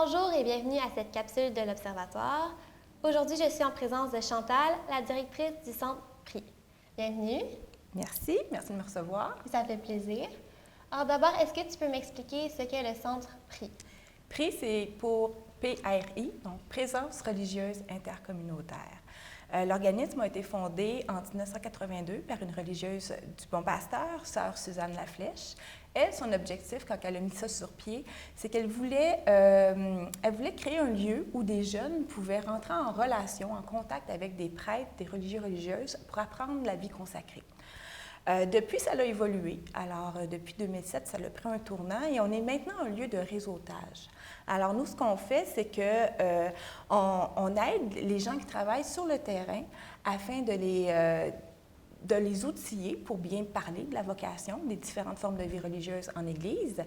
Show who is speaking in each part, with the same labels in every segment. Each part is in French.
Speaker 1: Bonjour et bienvenue à cette capsule de l'Observatoire. Aujourd'hui, je suis en présence de Chantal, la directrice du Centre PRI. Bienvenue.
Speaker 2: Merci de me recevoir.
Speaker 1: Ça fait plaisir. Alors d'abord, est-ce que tu peux m'expliquer ce qu'est le Centre PRI?
Speaker 2: PRI, c'est pour PRI, donc Présence religieuse intercommunautaire. L'organisme a été fondé en 1982 par une religieuse du Bon Pasteur, sœur Suzanne Laflèche. Elle, son objectif, quand elle a mis ça sur pied, c'est qu'elle voulait, créer un lieu où des jeunes pouvaient rentrer en relation, en contact avec des prêtres, des religieux, religieuses, pour apprendre la vie consacrée. Depuis, ça a évolué. Alors, depuis 2007, ça a pris un tournant et on est maintenant un lieu de réseautage. Alors, nous, ce qu'on fait, c'est que on aide les gens qui travaillent sur le terrain afin de les outiller pour bien parler de la vocation, des différentes formes de vie religieuse en Église.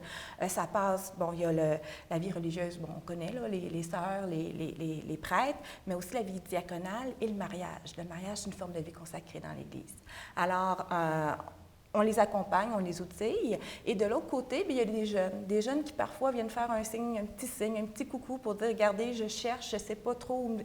Speaker 2: Ça passe, bon, il y a la vie religieuse, bon, on connaît là, les sœurs, les prêtres, mais aussi la vie diaconale et le mariage. Le mariage, c'est une forme de vie consacrée dans l'Église. Alors, on les accompagne, on les outille. Et de l'autre côté, bien, il y a des jeunes qui parfois viennent faire un signe, un petit coucou pour dire, regardez, je cherche, je ne sais pas trop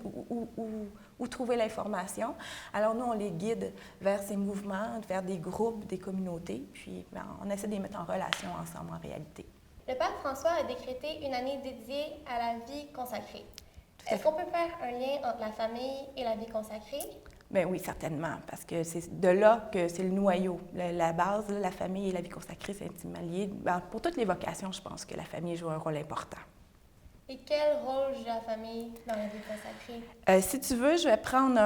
Speaker 2: où trouver l'information. Alors nous, on les guide vers ces mouvements, vers des groupes, des communautés, puis bien, on essaie de les mettre en relation ensemble en réalité.
Speaker 1: Le pape François a décrété une année dédiée à la vie consacrée. Est-ce qu'on peut faire un lien entre la famille et la vie consacrée?
Speaker 2: Bien oui, certainement, parce que c'est de là que c'est le noyau. La base, la famille et la vie consacrée, c'est intimement lié. Bien, pour toutes les vocations, je pense que la famille joue un rôle important. Et
Speaker 1: quel rôle joue la famille dans la vie consacrée?
Speaker 2: Si tu veux, je vais prendre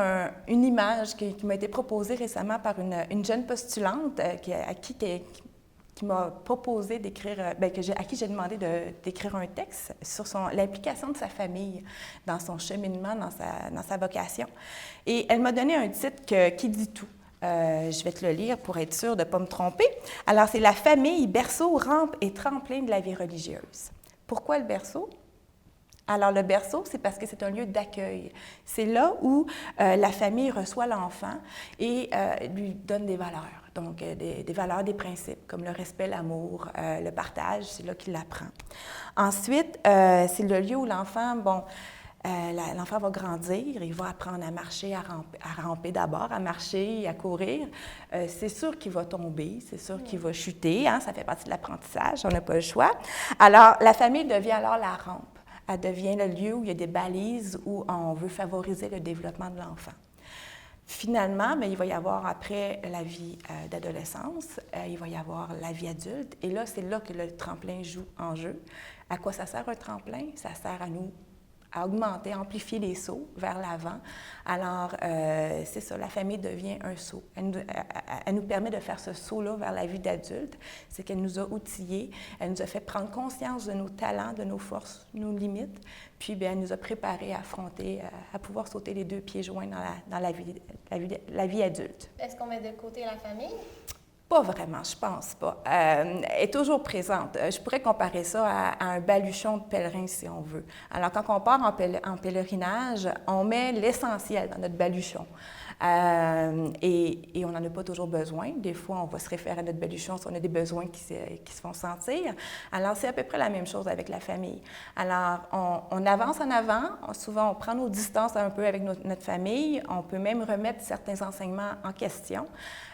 Speaker 2: une image qui m'a été proposée récemment par une jeune postulante qui m'a proposé d'écrire, à qui j'ai demandé d'écrire un texte sur l'implication de sa famille dans son cheminement, dans sa vocation. Et elle m'a donné un titre qui dit tout. Je vais te le lire pour être sûre de ne pas me tromper. Alors, c'est « La famille, berceau, rampe et tremplin de la vie religieuse ». Pourquoi le berceau? Alors, le berceau, c'est parce que c'est un lieu d'accueil. C'est là où la famille reçoit l'enfant et lui donne des valeurs. Donc, des valeurs, des principes, comme le respect, l'amour, le partage, c'est là qu'il l'apprend. Ensuite, c'est le lieu où l'enfant, l'enfant va grandir, il va apprendre à marcher, à ramper d'abord, à marcher, à courir. C'est sûr qu'il va tomber, c'est sûr qu'il va chuter, hein, ça fait partie de l'apprentissage, on n'a pas le choix. Alors, la famille devient alors la rampe. Elle devient le lieu où il y a des balises, où on veut favoriser le développement de l'enfant. Finalement, bien, il va y avoir après la vie d'adolescence, il va y avoir la vie adulte, et là, c'est là que le tremplin joue en jeu. À quoi ça sert un tremplin? Ça sert à augmenter, à amplifier les sauts vers l'avant. Alors, c'est ça, la famille devient un saut. Elle nous permet de faire ce saut-là vers la vie d'adulte. C'est qu'elle nous a outillés, elle nous a fait prendre conscience de nos talents, de nos forces, nos limites, puis bien, elle nous a préparés à affronter, à pouvoir sauter les deux pieds joints dans la vie adulte.
Speaker 1: Est-ce qu'on met de côté la famille?
Speaker 2: Pas vraiment, je pense pas. Elle est toujours présente. Je pourrais comparer ça à un baluchon de pèlerin, si on veut. Alors, quand on part en pèlerinage, on met l'essentiel dans notre baluchon. Et on n'en a pas toujours besoin. Des fois, on va se référer à notre baluchon si on a des besoins qui se font sentir. Alors, c'est à peu près la même chose avec la famille. Alors, on avance en avant. Souvent, on prend nos distances un peu avec notre famille. On peut même remettre certains enseignements en question.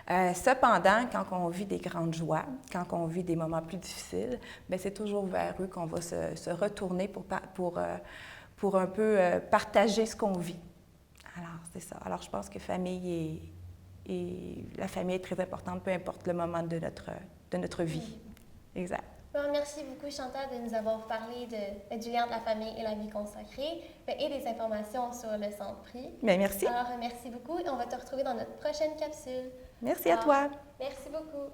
Speaker 2: Cependant, quand on vit des grandes joies, quand on vit des moments plus difficiles, bien, c'est toujours vers eux qu'on va se retourner pour un peu partager ce qu'on vit. Alors, c'est ça. Alors, je pense que la famille est très importante, peu importe le moment de notre vie. Exact.
Speaker 1: Bon, merci beaucoup, Chantal, de nous avoir parlé du lien de la famille et la vie consacrée et des informations sur le Centre PRI.
Speaker 2: Bien, merci.
Speaker 1: Alors, merci beaucoup et on va te retrouver dans notre prochaine capsule.
Speaker 2: Merci à toi.
Speaker 1: Merci beaucoup.